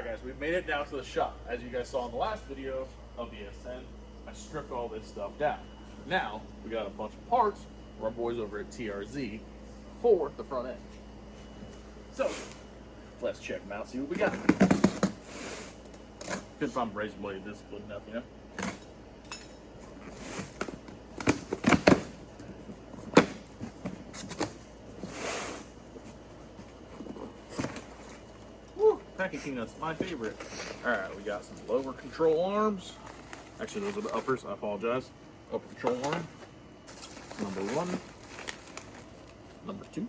Alright guys, we've made it down to the shop. As you guys saw in the last video of the S-10, I stripped all this stuff down. Now, we got a bunch of parts from our boys over at TRZ for the front end. So, let's check them out, see what we got. Couldn't find a razor blade this good enough, you know? Packing peanuts, my favorite. Alright, we got some lower control arms. Actually, those are the uppers, I apologize. Upper control arm. Number 1. Number 2.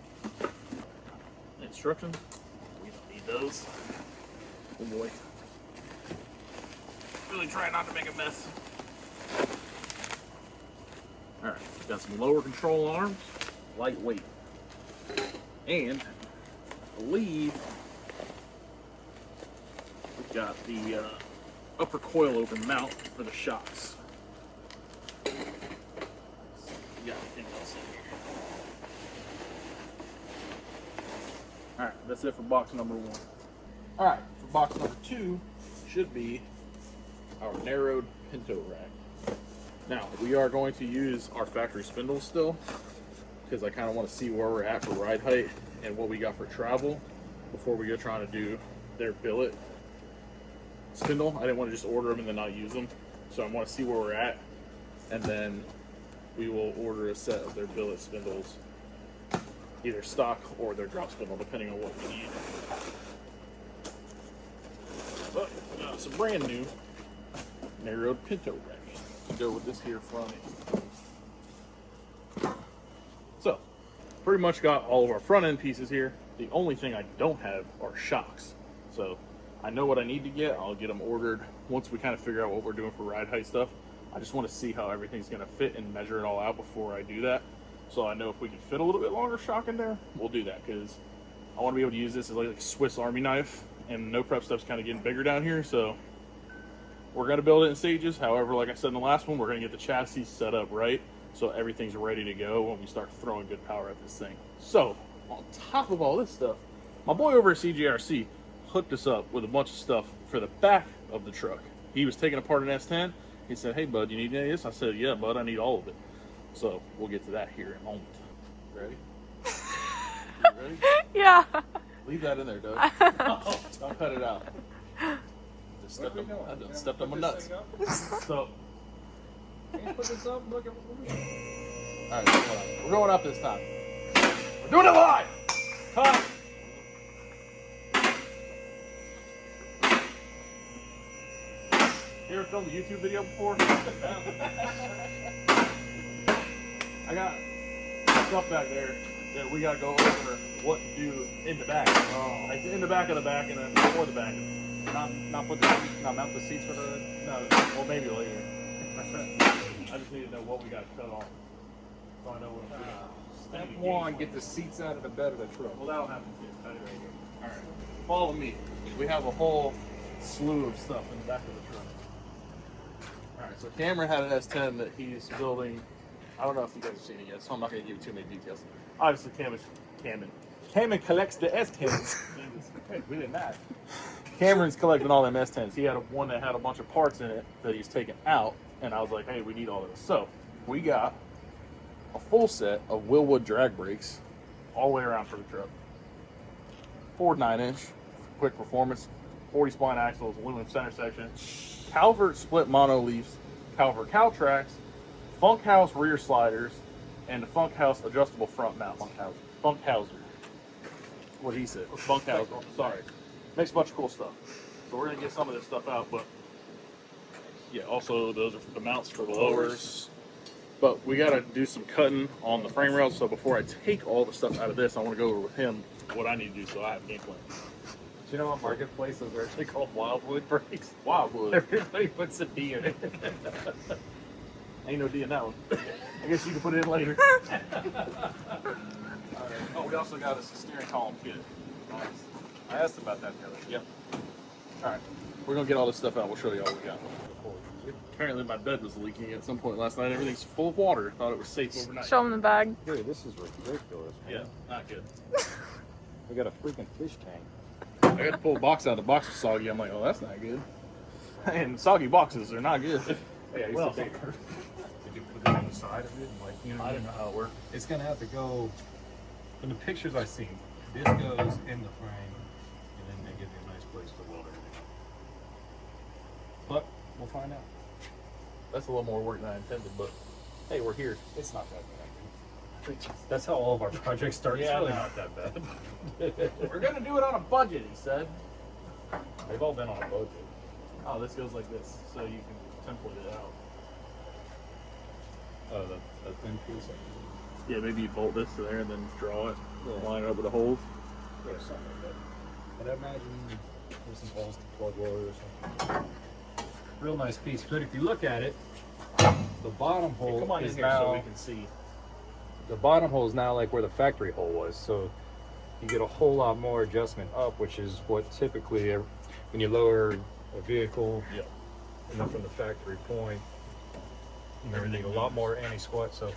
Instructions. We don't need those. Oh boy. Really try not to make a mess. Alright, got some lower control arms. Lightweight. And I believe got the upper coil open mount for the shocks. Got anything else in here? Alright, that's it for box number 1. Alright, for box number 2 should be our narrowed pinto rack. Now, we are going to use our factory spindles still, because I kind of want to see where we're at for ride height and what we got for travel before we go trying to do their billet spindle. I didn't want to just order them and then not use them, so I want to see where we're at, and then we will order a set of their billet spindles, either stock or their drop spindle, depending on what we need. But we got some brand new narrowed pinto rack to go with this here front end. So pretty much got all of our front end pieces here. The only thing I don't have are shocks, so I know what I need to get. I'll get them ordered once we kind of figure out what we're doing for ride height stuff. I just want to see how everything's going to fit and measure it all out before I do that. So I know if we can fit a little bit longer shock in there, we'll do that, because I want to be able to use this as like a Swiss Army knife, and no prep stuff's kind of getting bigger down here. So we're going to build it in stages. However, like I said in the last one, we're going to get the chassis set up right so everything's ready to go when we start throwing good power at this thing. So on top of all this stuff, my boy over at CJRC hooked us up with a bunch of stuff for the back of the truck. He was taking apart an S-10. He said, "Hey bud, you need any of this?" I said, "Yeah bud, I need all of it." So we'll get to that here in a moment. Ready? You ready? Yeah. Leave that in there, Doug. Oh, don't cut it out. Just stepped on my nuts. So Can you put this up? Look at alright, we're going up this time. We're doing it live! Cut! You ever filmed a YouTube video before? I got stuff back there that we gotta go over what to do in the back. Oh. Like in the back of the back and then before the back. Not mount the seats for the, no, well maybe later. I just need to know what we gotta cut off. So I know what I'm doing. Step 1, get the seats out of the bed of the truck. Well, that'll happen too. Right here. Alright, follow me. We have a whole slew of stuff in the back of the truck. Alright, so Cameron had an S-10 that he's building. I don't know if you guys have seen it yet, so I'm not going to give you too many details. Obviously, Cameron collects the S-10s. We didn't ask. Cameron's collecting all them S-10s. He had one that had a bunch of parts in it that he's taken out, and I was like, hey, we need all of this. So we got a full set of Willwood drag brakes all the way around for the truck. Ford 9-inch, quick performance, 40 spline axles, aluminum center section, Calvert split mono leafs, Calvert cow tracks, Funk House rear sliders, and the Funk House adjustable front mount. Funk Houser. What he said. Funk Houser. Sorry. Makes a bunch of cool stuff. So we're going to get some of this stuff out, but yeah, also those are for the mounts for the lowers. But we got to do some cutting on the frame rails, so before I take all the stuff out of this, I want to go over with him what I need to do so I have a game plan. Do you know what marketplace is actually called Wildwood brakes? Wildwood. Everybody puts a D in it. Ain't no D in that one. I guess you can put it in later. Oh, we also got us a steering column kit. Nice. I asked about that the other day. Yep. Alright, we're going to get all this stuff out. We'll show you all we got. Apparently my bed was leaking at some point last night. Everything's full of water. Thought it was safe overnight. Show them the bag. Dude, this is ridiculous, man. Yeah, not good. We got a freaking fish tank. I got to pull a box out. The box was soggy. I'm like, oh, that's not good. And soggy boxes are not good. Hey, I used to think, did you put it on the side of it? Like, you know, I didn't know how it worked. it's gonna have to go. In the pictures I've seen, this goes in the frame, and then they give you a nice place to weld everything up. But we'll find out. That's a little more work than I intended, but hey, we're here. It's not that bad. That's how all of our projects start. Yeah, It's really no. not that bad. We're gonna do it on a budget, he said. They've all been on a budget. Oh, this goes like this, so you can template it out. Oh, the thin piece. Yeah, maybe you bolt this to there and then draw it, Yeah. line it up with the holes. Yeah, something like that. But I imagine there's some holes to plug oil or something. Real nice piece. But if you look at it, the bottom hole Come on in is here now so we can see. the bottom hole is now like where the factory hole was. So you get a whole lot more adjustment up, which is what typically when you lower a vehicle, Yep. and then from the factory point, everything a lot more anti-squat. So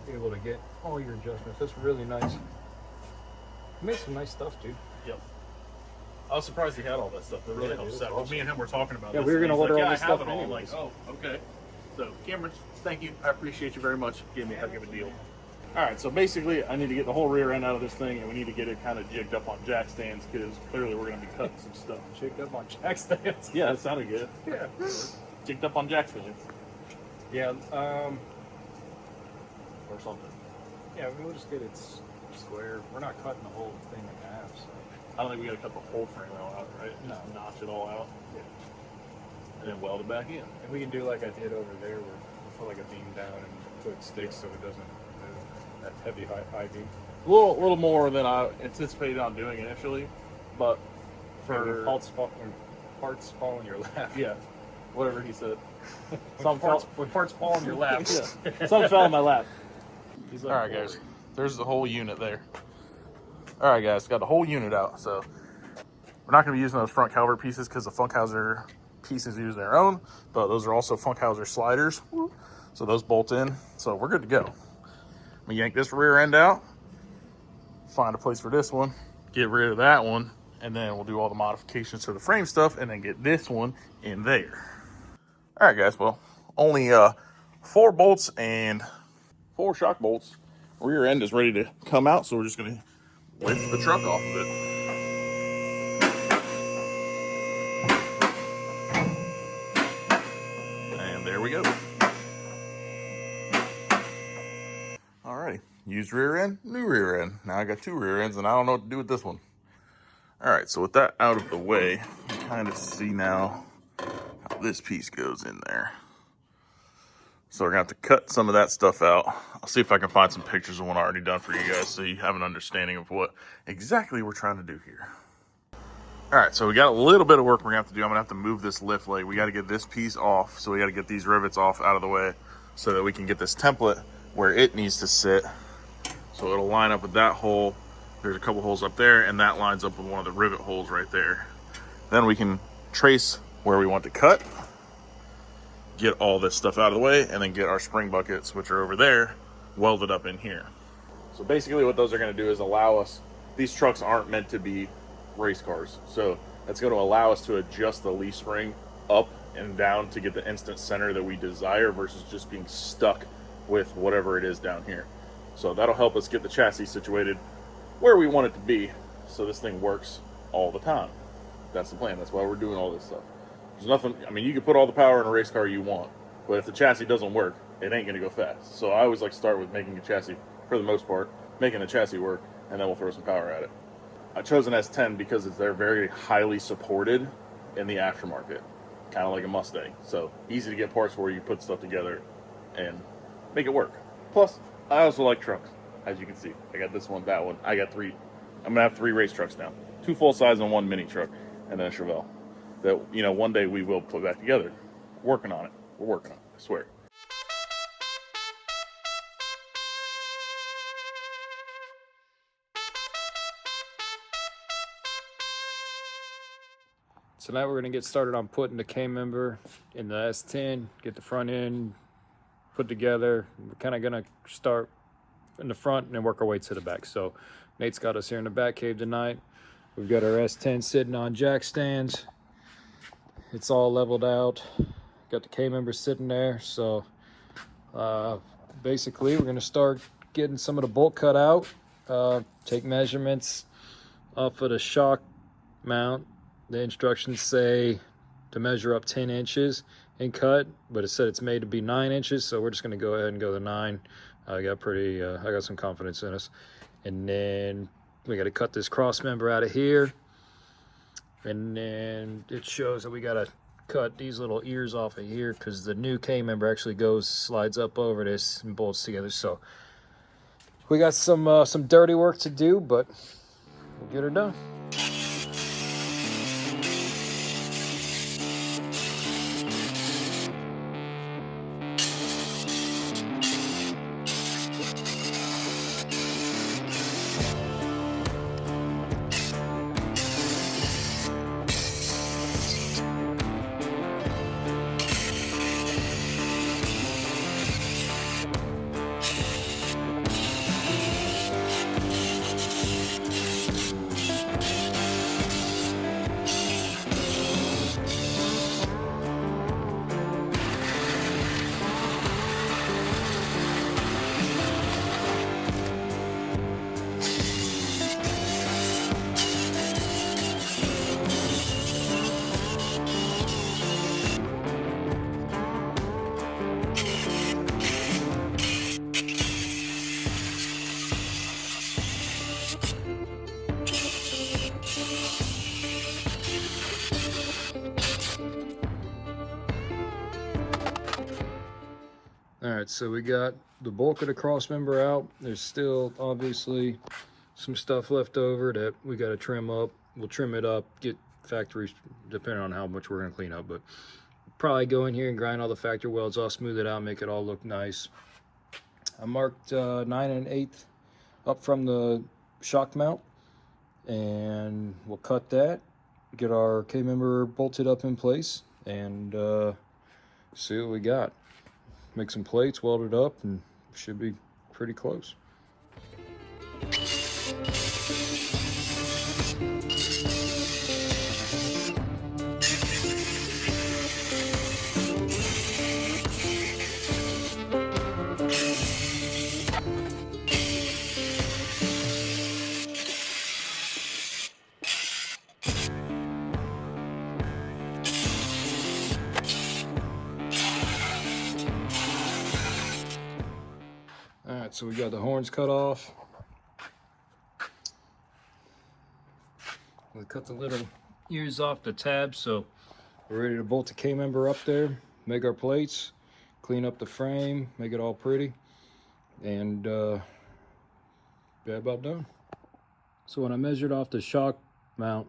you're able to get all your adjustments. That's really nice. You made some nice stuff, dude. Yep. I was surprised he had all that stuff. That really Yeah, helps dude, out. that's Well, awesome. me and him were talking about Yeah, this. we were and gonna he's order like, all yeah, this I have stuff it all. I'm like, anyways. oh, okay. So, Cameron, thank you. I appreciate you very much. Gave me a heck of a deal. All right, so basically, I need to get the whole rear end out of this thing, and we need to get it kind of jigged up on jack stands because clearly we're going to be cutting some stuff. Jigged up on jack stands. Yeah, that sounded good. Yeah. Jigged up on jack stands Yeah. or something. Yeah. We'll just get it square. We're not cutting the whole thing in half. So. I don't think we got to cut the whole frame out, right? Just No. notch it all out and then weld it back in. And we can do like I did over there, where we put like a beam down and put sticks so it doesn't move. That heavy high beam. A little more than I anticipated on doing initially, but When for parts fall in your lap. yeah, whatever he said. When parts fall in your lap. Yeah. Some fell in my lap. All right, guys. There's the whole unit there. All right, guys. Got the whole unit out. So we're not going to be using those front caliber pieces because the Funkhauser pieces use their own, but those are also Funkhauser sliders. So those bolt in. So we're good to go. I'm going to yank this rear end out, find a place for this one, get rid of that one, and then we'll do all the modifications to the frame stuff and then get this one in there. All right, guys. Well, only 4 bolts and 4 shock bolts. Rear end is ready to come out, so we're just going to lift the truck off of it. And there we go. Alrighty, used rear end, new rear end. Now I got 2 rear ends and I don't know what to do with this one. Alright, so with that out of the way, you can kind of see now how this piece goes in there. So we're gonna have to cut some of that stuff out. I'll see if I can find some pictures of one already done for you guys so you have an understanding of what exactly we're trying to do here. All right, so we got a little bit of work we're gonna have to do. I'm gonna have to move this lift leg. We gotta get this piece off. So we gotta get these rivets off out of the way so that we can get this template where it needs to sit. So it'll line up with that hole. There's a couple holes up there and that lines up with one of the rivet holes right there. Then we can trace where we want to cut, get all this stuff out of the way, and then get our spring buckets, which are over there, welded up in here. So basically what those are gonna do is allow us, these trucks aren't meant to be race cars. So that's gonna allow us to adjust the leaf spring up and down to get the instant center that we desire versus just being stuck with whatever it is down here. So that'll help us get the chassis situated where we want it to be so this thing works all the time. That's the plan. That's why we're doing all this stuff. There's nothing, I mean, you can put all the power in a race car you want, but if the chassis doesn't work, it ain't gonna go fast. So I always like to start with making a chassis, for the most part, making the chassis work, and then we'll throw some power at it. I chose an S-10 because they're very highly supported in the aftermarket, kind of like a Mustang. So easy to get parts where you put stuff together and make it work. Plus, I also like trucks, as you can see. I got this one, that one. I got 3. I'm gonna have 3 race trucks now. 2 full size and 1 mini truck, and then a Chevelle. That, you know, one day we will put back together. Working on it. We're working on it, I swear. So now we're gonna get started on putting the K-member in the S10, get the front end put together. We're kind of gonna start in the front and then work our way to the back. So Nate's got us here in the back cave tonight. We've got our S-10 sitting on jack stands. It's all leveled out. Got the K-member sitting there. So basically we're gonna start getting some of the bolt cut out, take measurements off of the shock mount. The instructions say to measure up 10 inches and cut, but it said it's made to be 9 inches, so we're just going to go ahead and go to 9. I got some confidence in us. And then we got to cut this cross member out of here, and then it shows that we got to cut these little ears off of here because the new K member actually slides up over this and bolts together. So we got some dirty work to do, but we'll get her done. Alright, so we got the bulk of the cross member out. There's still obviously some stuff left over that we got to trim up. We'll trim it up, get factory, depending on how much we're going to clean up, but probably go in here and grind all the factory welds off, smooth it out, make it all look nice. I marked 9 1/8 up from the shock mount, and we'll cut that, get our K-member bolted up in place, and see what we got. Make some plates, weld it up, and should be pretty close. Alright, so we got the horns cut off. We cut the little ears off the tabs, so we're ready to bolt the K-member up there, make our plates, clean up the frame, make it all pretty, and be about done. So when I measured off the shock mount,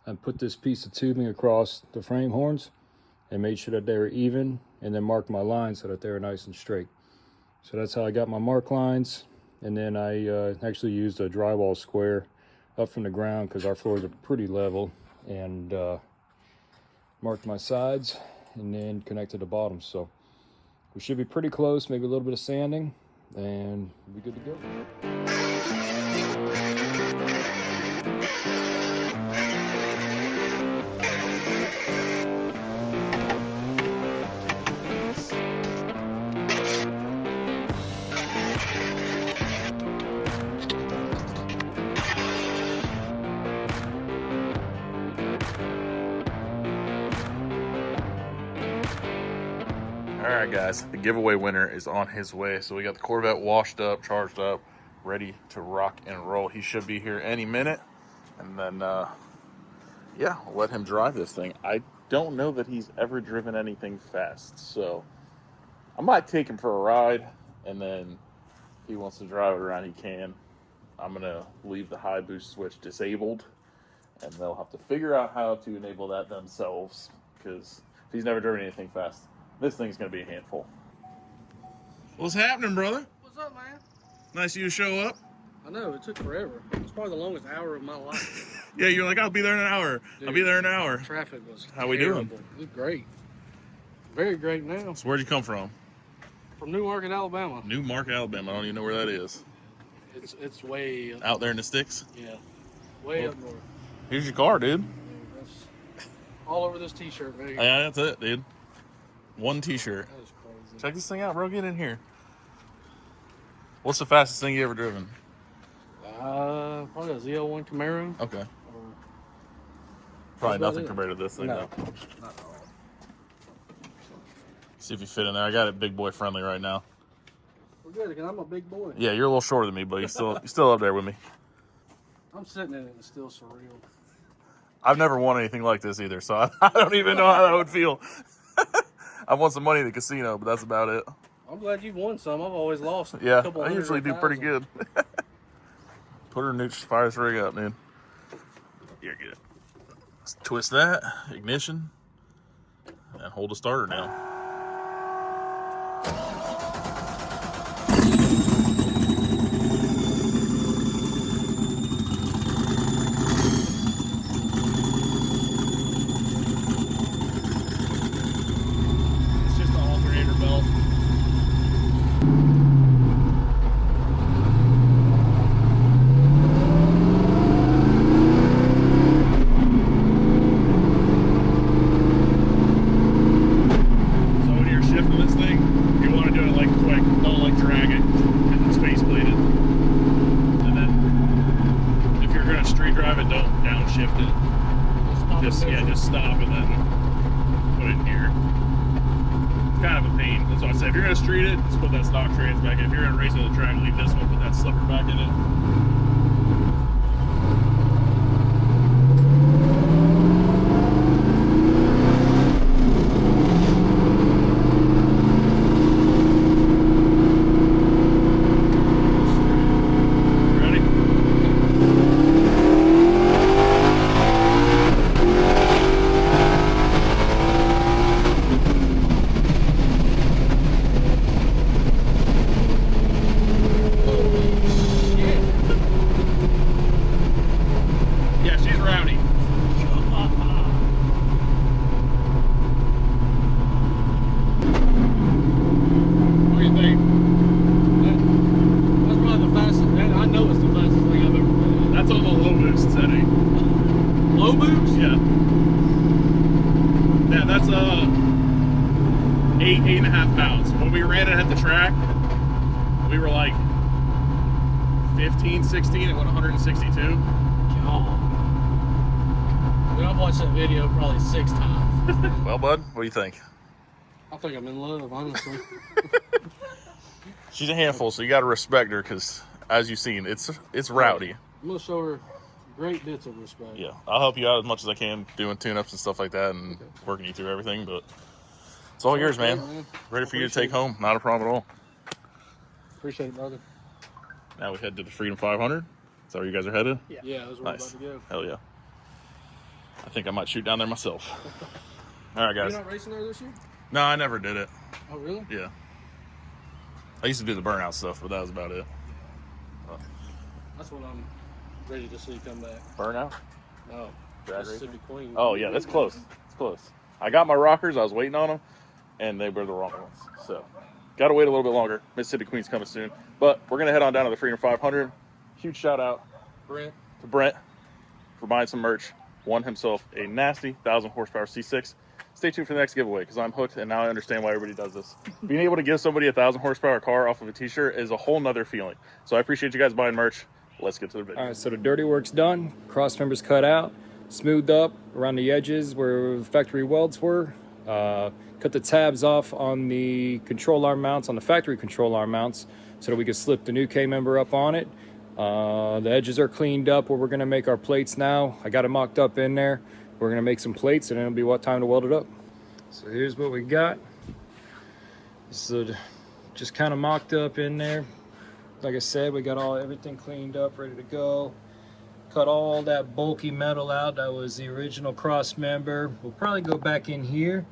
I put this piece of tubing across the frame horns and made sure that they were even, and then marked my lines so that they were nice and straight. So that's how I got my mark lines, and then I actually used a drywall square up from the ground because our floors are pretty level, and marked my sides and then connected the bottom. So we should be pretty close, maybe a little bit of sanding, and we'll be good to go. Alright guys, the giveaway winner is on his way. So we got the Corvette washed up, charged up, ready to rock and roll. He should be here any minute. And then, yeah, I'll let him drive this thing. I don't know that he's ever driven anything fast. So I might take him for a ride. And then if he wants to drive it around, he can. I'm going to leave the high boost switch disabled. And they'll have to figure out how to enable that themselves. Because if he's never driven anything fast, this thing's gonna be a handful. What's happening, brother? What's up, man? Nice of you to show up. I know, it took forever. It's probably the longest hour of my life. Yeah, you're like, I'll be there in an hour. Dude, I'll be there in an hour. Traffic was How we doing? It was great. Very great now. So where'd you come from? From New Market, Alabama. New Market, Alabama. I don't even know where that is. It's way up. Out there in the sticks? Yeah, way up north. Here's your car, dude. That's all over this t-shirt, man. Yeah, that's it, dude. One t-shirt. That is crazy. Check this thing out, bro. Get in here. What's the fastest thing you ever driven? Probably a ZL1 Camaro. Okay. Or, Probably That's about nothing it. compared to this thing, No, though. not at all. See if you fit in there. I got it big boy friendly right now. We're good, because I'm a big boy. Yeah, you're a little shorter than me, but you're still up there with me. I'm sitting in it and it's still surreal. I've never won anything like this either, so I don't even know how that would feel. I've won some money at the casino, but that's about it. I'm glad you've won some. I've always lost. Yeah, a couple I hundred usually or do pretty 1,000. good. Put her neutral, fire this rig up, man. You're good. Let's twist that, ignition, and hold the starter now. It's just the alternator belt. So when you're shifting this thing, you want to do it like quick, don't like drag it because it's face plated. And then if you're gonna street drive it, don't downshift it. Just stop and then put it in here. It's kind of a pain. That's why I say if you're gonna street it, just put that stock trans back in. If you're gonna race it on the track, leave this one, put that slipper back in it. Ready? Yeah, she's rowdy. What do you think? That's probably the fastest. I know it's the fastest thing I've ever been in. That's on the low boost setting. Low boost? Yeah. Yeah, that's 8.5 pounds. When we ran it at the track, we were like 15, 16, it went 162. God. I mean, I've watched that video probably 6 times. Well, bud, what do you think? I think I'm in love, honestly. She's a handful, so you got to respect her because, as you've seen, it's rowdy. I'm going to show her great bits of respect. Yeah, I'll help you out as much as I can doing tune-ups and stuff like that and working you through everything, but it's all yours, man. Ready for you to take home. Not a problem at all. Appreciate it, brother. Now we head to the Freedom 500. Is that where you guys are headed? Yeah, that's where Nice. we're about to go. Hell yeah. I think I might shoot down there myself. All right, guys. You're not racing there this year? No, I never did it. Oh, really? Yeah. I used to do the burnout stuff, but that was about it. That's what I'm ready to see come back. Burnout? No. Drag Mississippi Queen. Oh, yeah, that's close. It's close. I got my rockers. I was waiting on them, and they were the wrong ones. So, got to wait a little bit longer. Mississippi Queen's coming soon. But we're going to head on down to the Freedom 500. Huge shout out Brent. to Brent for buying some merch. Won himself a nasty 1,000 horsepower C6. Stay tuned for the next giveaway because I'm hooked and now I understand why everybody does this. Being able to give somebody a 1,000 horsepower car off of a t-shirt is a whole nother feeling. So I appreciate you guys buying merch. Let's get to the video. All right, so the dirty work's done. Cross members cut out, smoothed up around the edges where the factory welds were. Cut the tabs off on the control arm mounts, on the factory control arm mounts, so that we could slip the new K-member up on it. The edges are cleaned up where we're gonna make our plates now. I got it mocked up in there. We're gonna make some plates and it'll be what time to weld it up. So here's what we got. So just kind of mocked up in there. Like I said, we got everything cleaned up, ready to go. Cut all that bulky metal out. That was the original cross member. We'll probably go back in here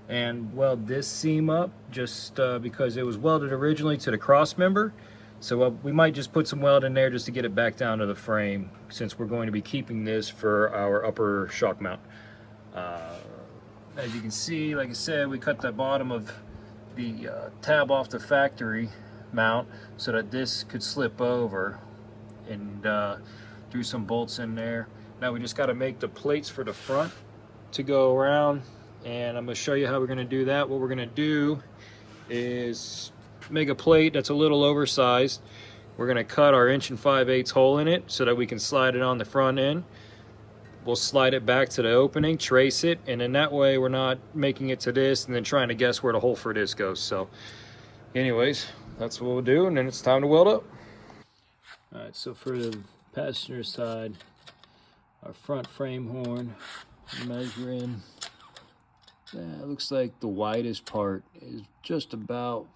and weld this seam up just because it was welded originally to the cross member. So we might just put some weld in there just to get it back down to the frame since we're going to be keeping this for our upper shock mount. As you can see, like I said, we cut the bottom of the tab off the factory mount so that this could slip over and threw some bolts in there. Now we just got to make the plates for the front to go around, and I'm going to show you how we're going to do that. What we're going to do is make a plate that's a little oversized. We're going to cut our 1 5/8 hole in it so that we can slide it on the front end. We'll slide it back to the opening, trace it, and in that way we're not making it to this and then trying to guess where the hole for this goes. So anyways, that's what we'll do, and then it's time to weld up. All right, so for the passenger side, our front frame horn, measuring, it looks like the widest part is just about,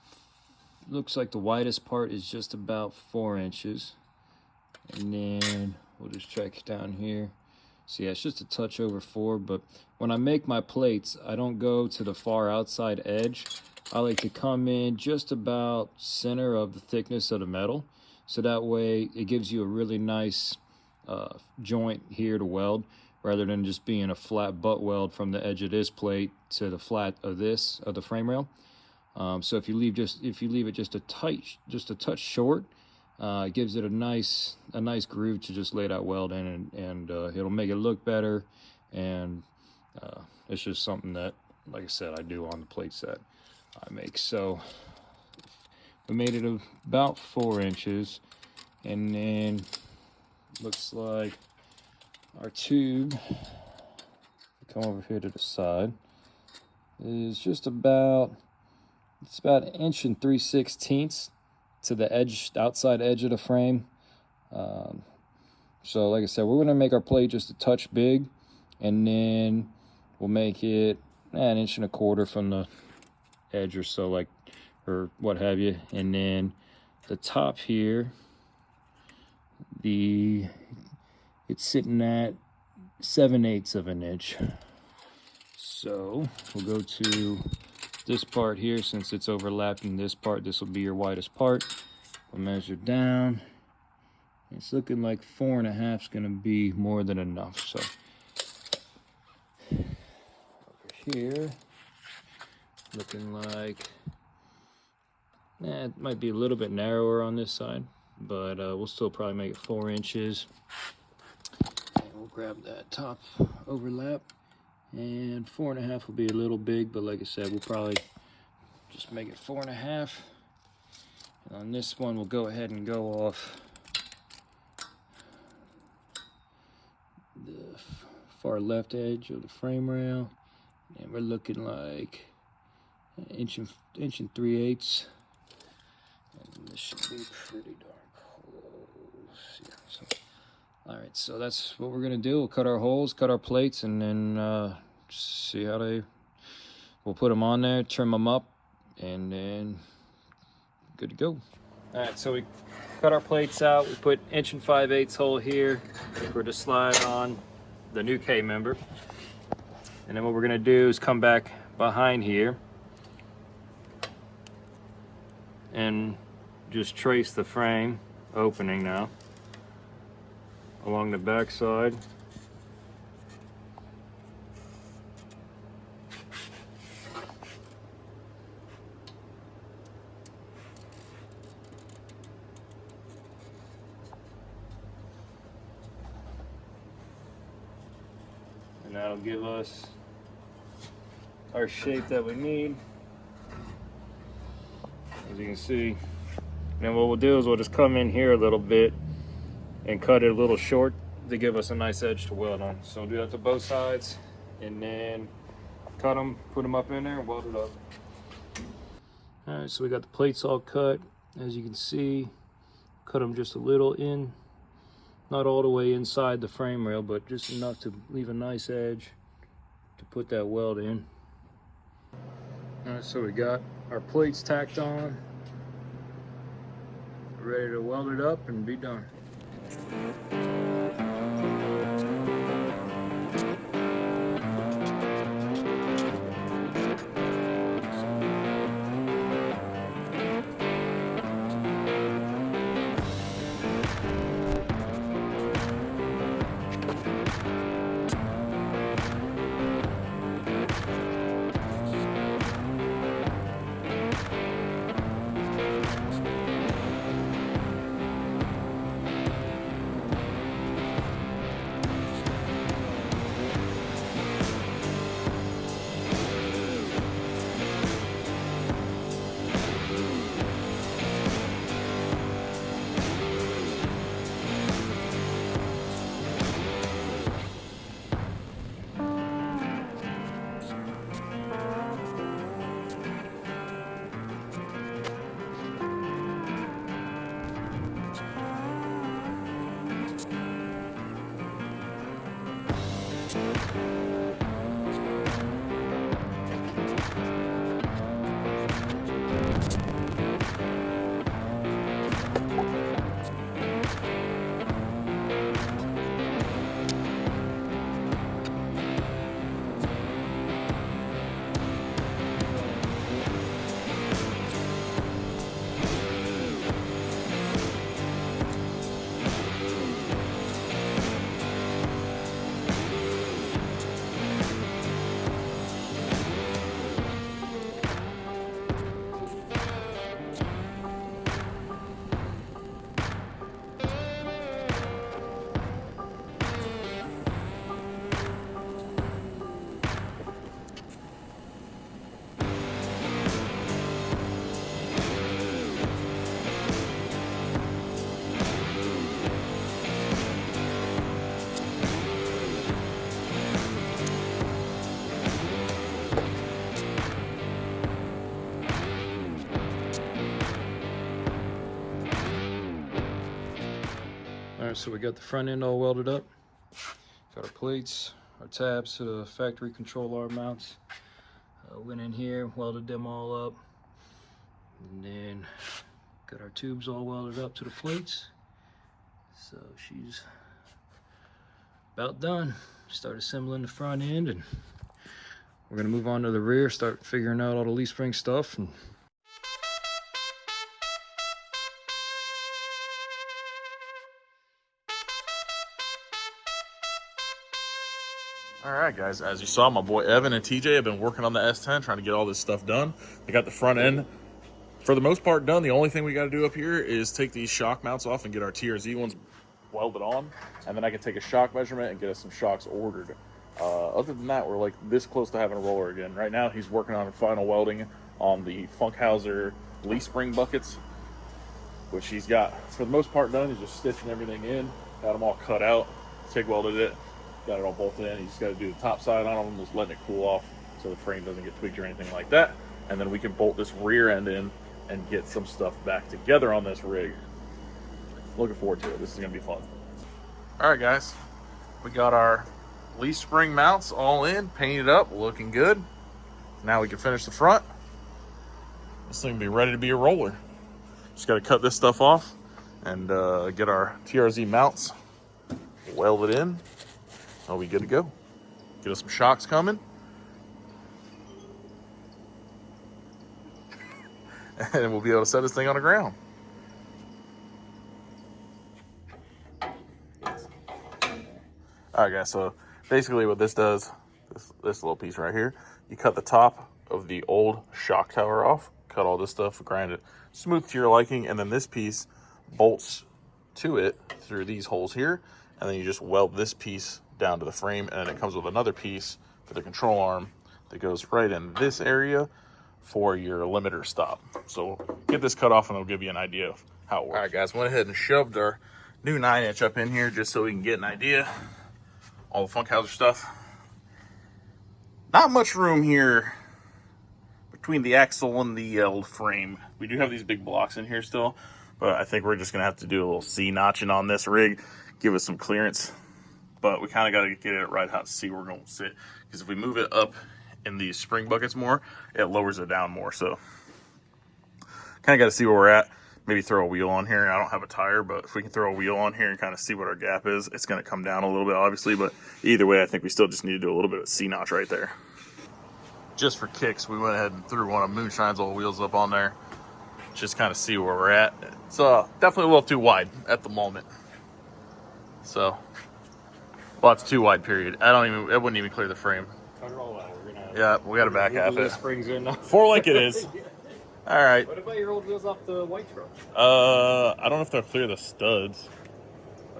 looks like the widest part is just about 4 inches. And then we'll just check down here. So yeah, it's just a touch over 4, but when I make my plates, I don't go to the far outside edge. I like to come in just about center of the thickness of the metal. So that way it gives you a really nice joint here to weld, rather than just being a flat butt weld from the edge of this plate to the flat of this, of the frame rail. So if you leave it just a touch short, it gives it a nice groove to just lay that weld in, and it'll make it look better. And it's just something that, like I said, I do on the plates that I make. So we made it about 4 inches, and then looks like our tube, come over here to the side, is just about, it's about 1 3/16 to the edge, outside edge of the frame. So like I said, we're going to make our plate just a touch big, and then we'll make it 1 1/4 from the edge or so, like, or what have you. And then the top here, it's sitting at 7/8 of an inch. So we'll go to this part here. Since it's overlapping this part, this will be your widest part. We'll measure down. It's looking like 4 1/2 is going to be more than enough. So over here, looking like, it might be a little bit narrower on this side, but we'll still probably make it 4 inches. And we'll grab that top overlap, and 4 1/2 will be a little big, but like I said, we'll probably just make it 4 1/2. And on this one, we'll go ahead and go off the far left edge of the frame rail, and we're looking like 1 3/8. And this should be pretty darn close. Yeah, so, all right, so that's what we're gonna do. We'll cut our holes, cut our plates, and then see how we'll put them on there, trim them up, and then good to go. All right, so we cut our plates out. We put 1 5/8 hole here for the slide on the new K-member. And then what we're gonna do is come back behind here and just trace the frame opening now along the back side. And that'll give us our shape that we need, as you can see. And then what we'll do is we'll just come in here a little bit and cut it a little short to give us a nice edge to weld on. So we'll do that to both sides, and then cut them, put them up in there, and weld it up. All right, so we got the plates all cut. As you can see, cut them just a little in, not all the way inside the frame rail, but just enough to leave a nice edge to put that weld in. All right, so we got our plates tacked on, ready to weld it up and be done. so we got the front end all welded up. Got our plates, our tabs to the factory control arm mounts. Went in here, welded them all up, and then got our tubes all welded up to the plates. So she's about done. Start assembling the front end, and we're gonna move on to the rear, start figuring out all the leaf spring stuff. And all right, guys, as you saw, my boy Evan and TJ have been working on the S-10, trying to get all this stuff done. They got the front end, for the most part, done. The only thing we got to do up here is take these shock mounts off and get our TRZ ones welded on, and then I can take a shock measurement and get us some shocks ordered. Other than that, we're like this close to having a roller again. Right now, he's working on final welding on the Funkhauser leaf spring buckets, which he's got, for the most part, done. He's just stitching everything in, got them all cut out, TIG welded it, got it all bolted in. You just got to do the top side on them, just letting it cool off so the frame doesn't get tweaked or anything like that. And then we can bolt this rear end in and get some stuff back together on this rig. Looking forward to it. This is going to be fun. All right, guys. We got our leaf spring mounts all in, painted up, looking good. Now we can finish the front. This thing will be ready to be a roller. Just got to cut this stuff off and get our TRZ mounts welded in. I'll be good to go. Get us some shocks coming. And we'll be able to set this thing on the ground. All right, guys, so basically what this does, this little piece right here, you cut the top of the old shock tower off, cut all this stuff, grind it smooth to your liking, and then this piece bolts to it through these holes here, and then you just weld this piece down to the frame, and then it comes with another piece for the control arm that goes right in this area for your limiter stop. So get this cut off and it'll give you an idea of how it works. All right, guys, went ahead and shoved our new 9-inch up in here just so we can get an idea. All the Funkhauser stuff. Not much room here between the axle and the old frame. We do have these big blocks in here still, but I think we're just gonna have to do a little C-notching on this rig, give us some clearance. But we kind of got to get it right how to see where we're going to sit. Because if we move it up in these spring buckets more, it lowers it down more. So kind of got to see where we're at. Maybe throw a wheel on here. I don't have a tire, but if we can throw a wheel on here and kind of see what our gap is, it's going to come down a little bit, obviously. But either way, I think we still just need to do a little bit of C-notch right there. Just for kicks, we went ahead and threw one of Moonshine's old wheels up on there. Just kind of see where we're at. It's definitely a little too wide at the moment. So... well, it's too wide, period. It wouldn't even clear the frame. cut it all out. Yeah, we got to back half it. Springs in now. For like it is. All right. What about your old wheels off the white truck? I don't know if they'll clear the studs.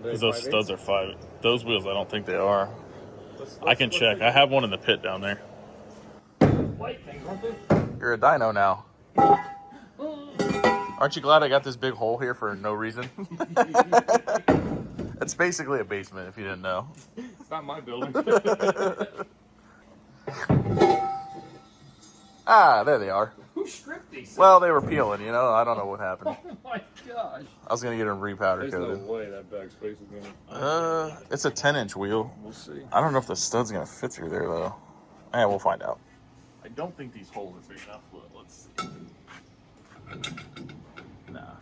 Because those studs are 5. Those wheels, I don't think they are. I can check. I have one in the pit down there. White things, aren't they? You're a dyno now. Aren't you glad I got this big hole here for no reason? It's basically a basement, if you didn't know. It's not my building. Ah, there they are. Who stripped these things? Well, they were peeling, you know. I don't know what happened. Oh my gosh. I was going to get them repowder coated. There's no way that back space is going to... It's a 10-inch wheel. We'll see. I don't know if the stud's going to fit through there, though. Yeah, we'll find out. I don't think these holes are big enough, but let's see. Nah.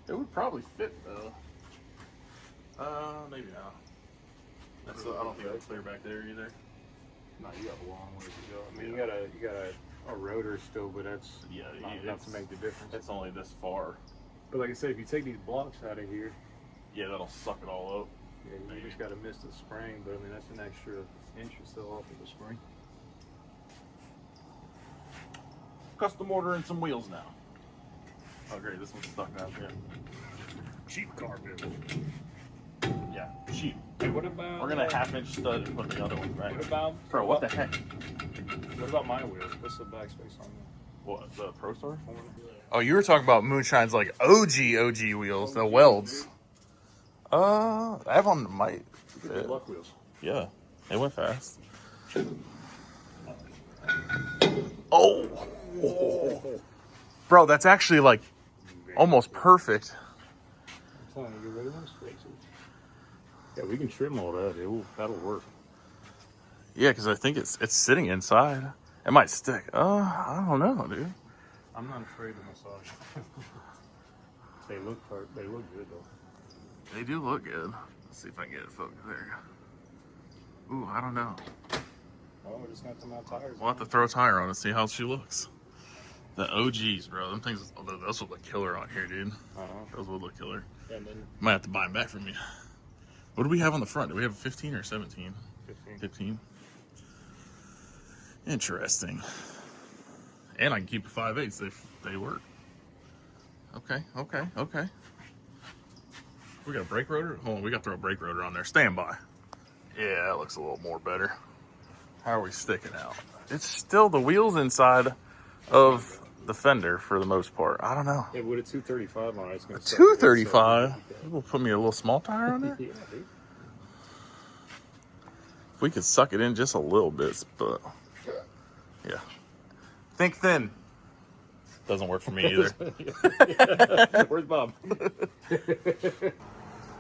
It would probably fit, though. Maybe not. I don't think it'll clear back there either. No, you got a long way to go. I mean, you got a rotor still, but that's not enough to make the difference. It's only this far. But like I said, if you take these blocks out of here, Yeah, that'll suck it all up. yeah, you just got to miss the spring. But I mean, that's an extra inch or so off of the spring. Custom ordering some wheels now. Oh great, this one's stuck down here. Cheap car build. Yeah, cheap. Hey, what about? We're gonna half-inch stud and put the other one right. What about? Bro, what the heck? What about my wheels? What's the backspace on them? What, the Pro Store? Oh, you were talking about Moonshine's like OG wheels, the welds. I have on my. Good luck wheels. Yeah, they went fast. Oh, bro, that's actually like almost perfect. telling you, get rid of those spaces. Yeah, we can trim all that. That'll work. Yeah, because I think it's sitting inside. It might stick. I don't know, dude. I'm not afraid of massage. They look good though. They do look good. Let's see if I can get it focused there. Ooh, I don't know. Well, we're just gonna have to mount tires. We'll have to throw a tire on and see how she looks. The OGs, bro. Them things, although those would look killer on here, dude. Those would look killer. And then Might have to buy them back from you. What do we have on the front? Do we have a 15 or 17? 15. 15. Interesting. And I can keep a 5/8 if they work. Okay. We got a brake rotor? Hold on, we got to throw a brake rotor on there. Stand by. Yeah, that looks a little more better. How are we sticking out? It's still the wheels inside of the fender for the most part. I don't know. Yeah, with a 235 on it, it's gonna. 235? You will put me a little small tire on there? Yeah, dude. If we could suck it in just a little bit, but yeah. Think thin. Doesn't work for me either. Where's Bob?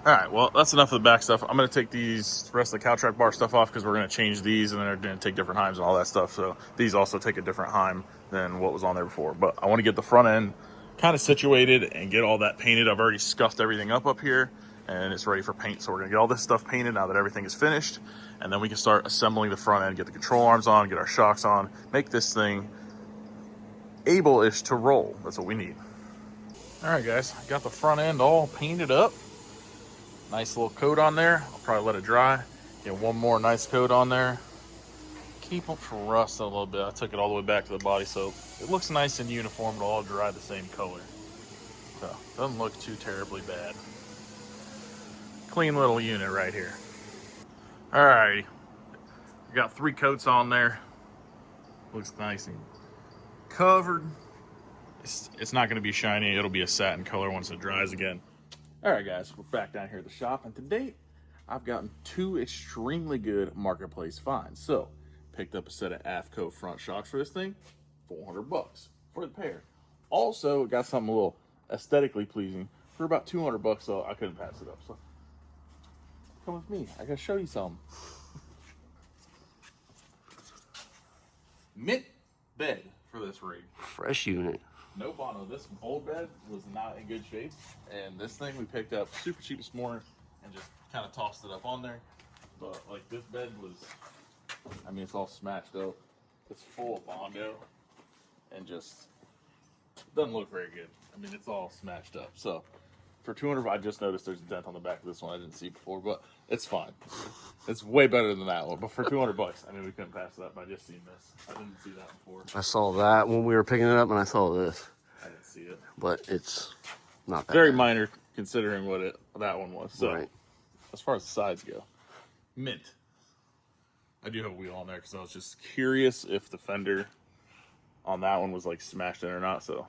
All right, well, that's enough of the back stuff. I'm going to take these rest of the cow track bar stuff off because we're going to change these and then they're going to take different heims and all that stuff. So these also take a different heim than what was on there before. But I want to get the front end kind of situated and get all that painted. I've already scuffed everything up here and it's ready for paint. So we're going to get all this stuff painted now that everything is finished. And then we can start assembling the front end, get the control arms on, get our shocks on, make this thing able-ish to roll. That's what we need. All right, guys, got the front end all painted up. Nice little coat on there. I'll probably let it dry. Get one more nice coat on there. Keep them from rusting a little bit. I took it all the way back to the body, so it looks nice and uniform. It'll all dry the same color. So, doesn't look too terribly bad. Clean little unit right here. All right, got 3 coats on there. Looks nice and covered. It's not going to be shiny. It'll be a satin color once it dries again. All right, guys, we're back down here at the shop, and to date, I've gotten 2 extremely good marketplace finds. So, picked up a set of AFCO front shocks for this thing, $400 for the pair. Also, got something a little aesthetically pleasing for about $200, so I couldn't pass it up. So, come with me. I gotta show you something. Mint bed for this rig. Fresh unit. No Bono. This old bed was not in good shape, and this thing we picked up super cheap this morning and just kind of tossed it up on there. But like this bed was, I mean, it's all smashed up. It's full of Bondo and just doesn't look very good. I mean, it's all smashed up. So for 200, I just noticed there's a dent on the back of this one I didn't see before, but it's fine. It's way better than that one. But for $200, I mean, we couldn't pass it up. I just seen this. I didn't see that before. I saw that when we were picking it up, and I saw this. I didn't see it. But it's not that Very bad. minor considering what that one was. So Right. as far as the sides go, mint. I do have a wheel on there because I was just curious if the fender on that one was like smashed in or not. So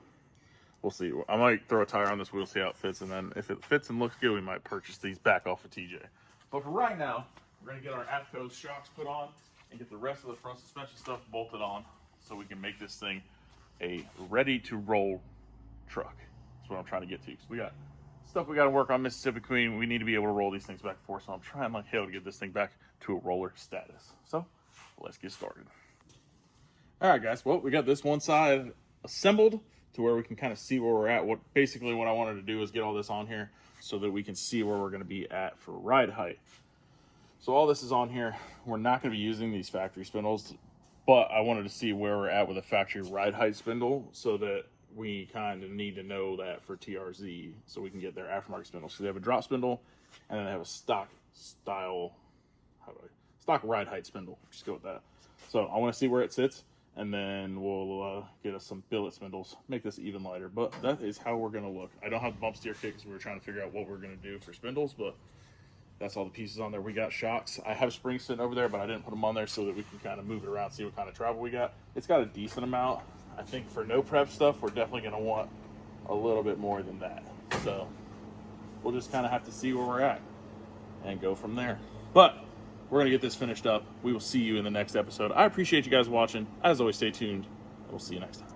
we'll see. I might throw a tire on this wheel, see how it fits, and then if it fits and looks good, we might purchase these back off of TJ. But for right now, we're gonna get our AFCO shocks put on and get the rest of the front suspension stuff bolted on so we can make this thing a ready-to-roll truck. That's what I'm trying to get to. Because we got stuff we got to work on Mississippi Queen. We need to be able to roll these things back and forth. So I'm trying like hell to get this thing back to a roller status. So let's get started. All right, guys. Well, we got this one side assembled to where we can kind of see where we're at. Basically what I wanted to do is get all this on here so that we can see where we're going to be at for ride height. So all this is on here. We're not going to be using these factory spindles, but I wanted to see where we're at with a factory ride height spindle so that we kind of need to know that for TRZ so we can get their aftermarket spindles. So they have a drop spindle and then they have a stock style, stock ride height spindle. Just go with that. So I want to see where it sits and then we'll get us some billet spindles, make this even lighter. But that is how we're going to look. I don't have the bump steer kit because we were trying to figure out what we're going to do for spindles, but that's all the pieces on there. We got shocks. I have springs sitting over there, but I didn't put them on there so that we can kind of move it around, see what kind of travel we got. It's got a decent amount. I think for no prep stuff, we're definitely going to want a little bit more than that. So we'll just kind of have to see where we're at and go from there. But we're going to get this finished up. We will see you in the next episode. I appreciate you guys watching. As always, stay tuned. We'll see you next time.